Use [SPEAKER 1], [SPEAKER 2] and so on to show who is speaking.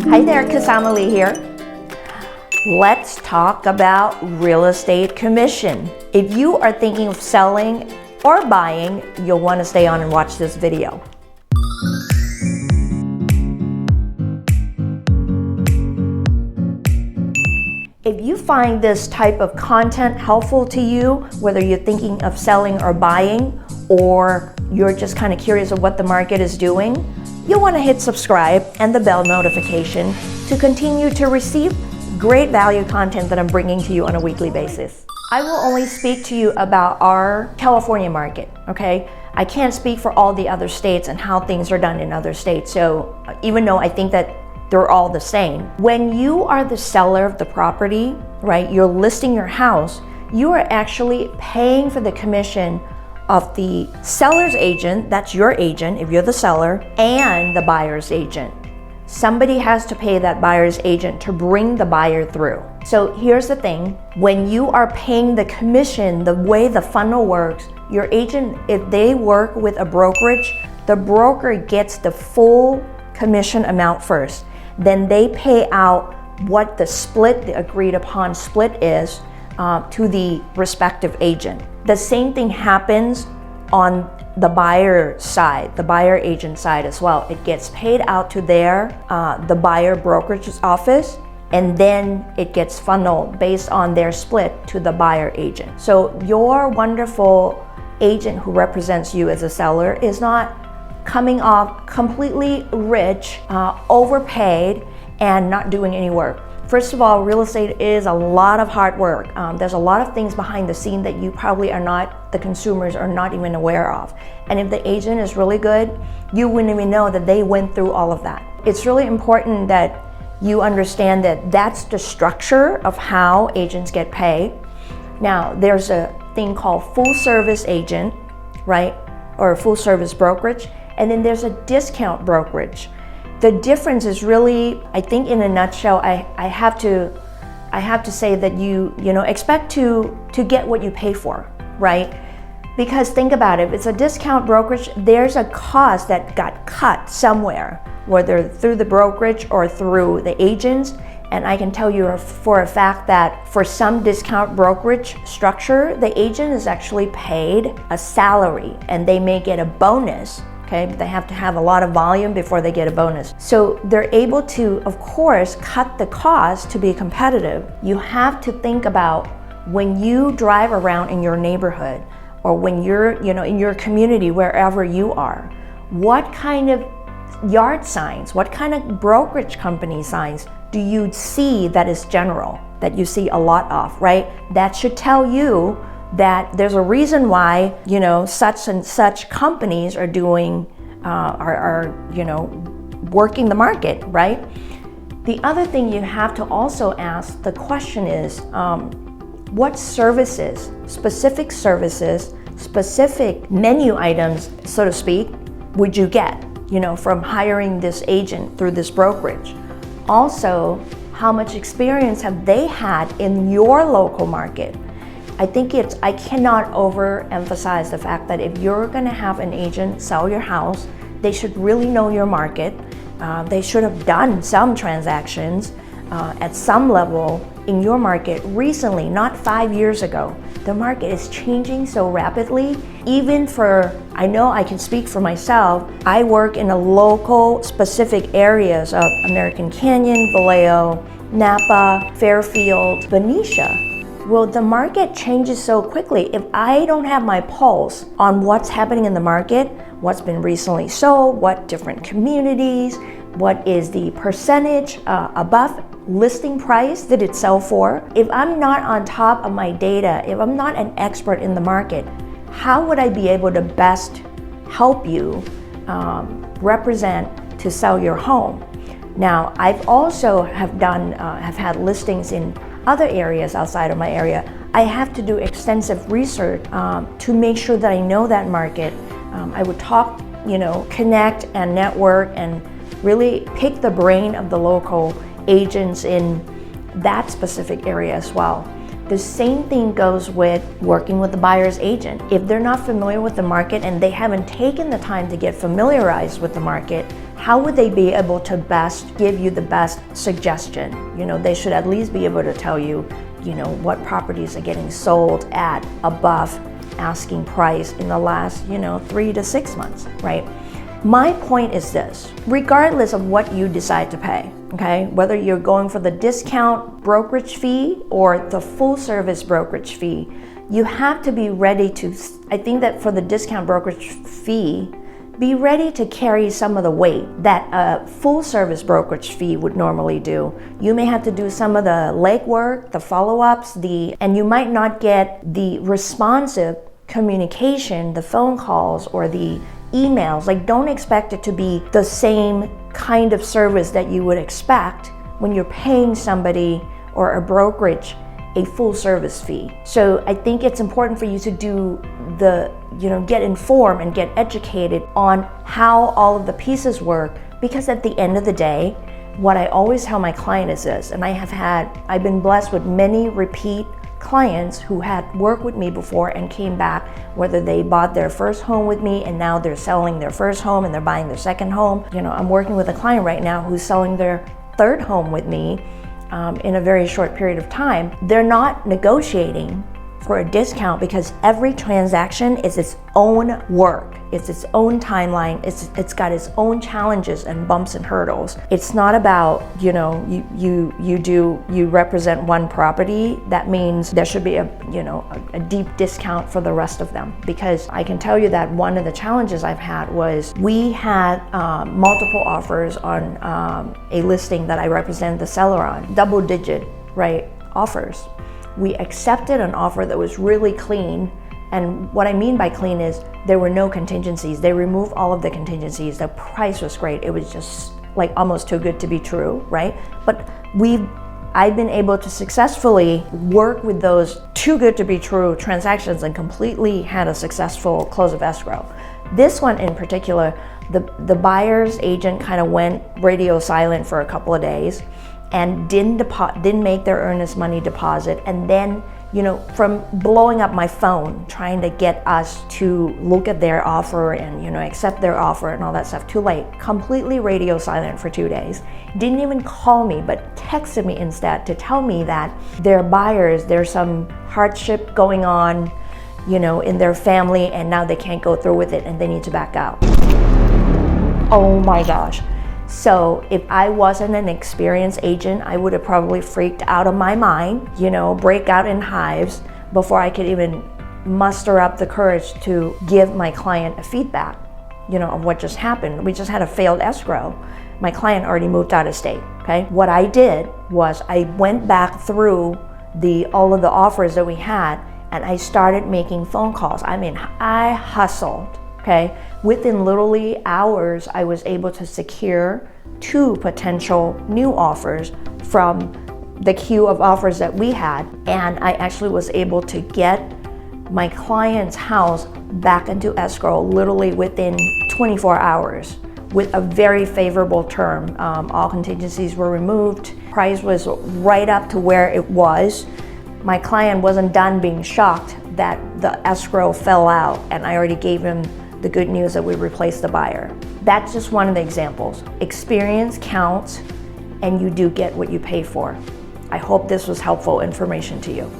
[SPEAKER 1] Hi there, Kasama Lee here. Let's talk about real estate commission. If you are thinking of selling or buying, you'll want to stay on and watch this video. If you find this type of content helpful to you, whether you're thinking of selling or buying, or you're just kind of curious of what the market is doing, you'll want to hit subscribe and the bell notification to continue to receive great value content that I'm bringing to you on a weekly basis. I will only speak to you about our California market, okay? I can't speak for all the other states and how things are done in other states. So even though I think that they're all the same, when you are the seller of the property, right, you're listing your house, you are actually paying for the commission of the seller's agent, that's your agent if you're the seller, and the buyer's agent. Somebody has to pay that buyer's agent to bring the buyer through. So here's the thing, when you are paying the commission, the way the funnel works, your agent, if they work with a brokerage, the broker gets the full commission amount first. Then they pay out what the split, the agreed upon split is to the respective agent. The same thing happens on the buyer side, the buyer agent side as well. It gets paid out to the buyer brokerage's office, and then it gets funneled based on their split to the buyer agent. So your wonderful agent who represents you as a seller is not coming off completely rich, overpaid, and not doing any work. First of all, real estate is a lot of hard work. There's a lot of things behind the scene that you probably are not, the consumers are not even aware of. And if the agent is really good, you wouldn't even know that they went through all of that. It's really important that you understand that that's the structure of how agents get paid. Now, there's a thing called full service agent, right? Or full service brokerage. And then there's a discount brokerage. The difference is really, I think in a nutshell, I have to say that you expect to get what you pay for, right? Because think about it, if it's a discount brokerage, there's a cost that got cut somewhere, whether through the brokerage or through the agents. And I can tell you for a fact that for some discount brokerage structure, the agent is actually paid a salary and they may get a bonus. Okay, but they have to have a lot of volume before they get a bonus. So they're able to, of course, cut the cost to be competitive. You have to think about when you drive around in your neighborhood or when you're, in your community, wherever you are, what kind of yard signs, what kind of brokerage company signs do you see that is general, that you see a lot of, right? That should tell you that there's a reason why, such and such companies are doing, working the market, right? The other thing you have to also ask, the question is, what services, specific menu items, so to speak, would you get, from hiring this agent through this brokerage? Also, how much experience have they had in your local market? I cannot overemphasize the fact that if you're gonna have an agent sell your house, they should really know your market. They should have done some transactions at some level in your market recently, not 5 years ago. The market is changing so rapidly. Even I know I can speak for myself, I work in a local specific areas of American Canyon, Vallejo, Napa, Fairfield, Benicia. Well, the market changes so quickly. If I don't have my pulse on what's happening in the market, what's been recently sold, what different communities, what is the percentage above listing price that it sell for, if I'm not on top of my data, if I'm not an expert in the market, how would I be able to best help you represent to sell your home? Now, I've also have had listings in other areas outside of my area. I have to do extensive research to make sure that I know that market. I would talk, connect and network and really pick the brain of the local agents in that specific area as well. The same thing goes with working with the buyer's agent. If they're not familiar with the market and they haven't taken the time to get familiarized with the market, how would they be able to best give you the best suggestion? They should at least be able to tell you, what properties are getting sold at above asking price in the last, 3 to 6 months, right? My point is this: regardless of what you decide to pay, okay, whether you're going for the discount brokerage fee or the full service brokerage fee, you have to be ready to, I think that for the discount brokerage fee, be ready to carry some of the weight that a full service brokerage fee would normally do. You may have to do some of the legwork, the follow-ups, and you might not get the responsive communication, the phone calls or the emails. Like, don't expect it to be the same kind of service that you would expect when you're paying somebody or a brokerage a full service fee. So I think it's important for you to do get informed and get educated on how all of the pieces work, because at the end of the day, what I always tell my client is this, and I've been blessed with many repeat clients who had worked with me before and came back, whether they bought their first home with me and now they're selling their first home and they're buying their second home. I'm working with a client right now who's selling their third home with me in a very short period of time. They're not negotiating for a discount because every transaction is its own work. It's its own timeline. It's got its own challenges and bumps and hurdles. It's not about, you represent one property. That means there should be a deep discount for the rest of them. Because I can tell you that one of the challenges I've had was we had multiple offers on a listing that I represented the seller on, double digit, right, offers. We accepted an offer that was really clean. And what I mean by clean is there were no contingencies. They removed all of the contingencies. The price was great. It was just like almost too good to be true, right? But I've been able to successfully work with those too good to be true transactions and completely had a successful close of escrow. This one in particular, the buyer's agent kind of went radio silent for a couple of days and didn't make their earnest money deposit, and then from blowing up my phone trying to get us to look at their offer and accept their offer and all that stuff, too late, completely radio silent for 2 days. Didn't even call me, but texted me instead to tell me that their buyers, there's some hardship going on in their family and now they can't go through with it and they need to back out. Oh my gosh. So if I wasn't an experienced agent, I would have probably freaked out of my mind, break out in hives before I could even muster up the courage to give my client a feedback, of what just happened. We just had a failed escrow. My client already moved out of state, okay? What I did was I went back through all of the offers that we had and I started making phone calls. I hustled. Okay, within literally hours, I was able to secure 2 potential new offers from the queue of offers that we had. And I actually was able to get my client's house back into escrow literally within 24 hours with a very favorable term. All contingencies were removed. Price was right up to where it was. My client wasn't done being shocked that the escrow fell out, and I already gave him the good news that we replaced the buyer. That's just one of the examples. Experience counts, and you do get what you pay for. I hope this was helpful information to you.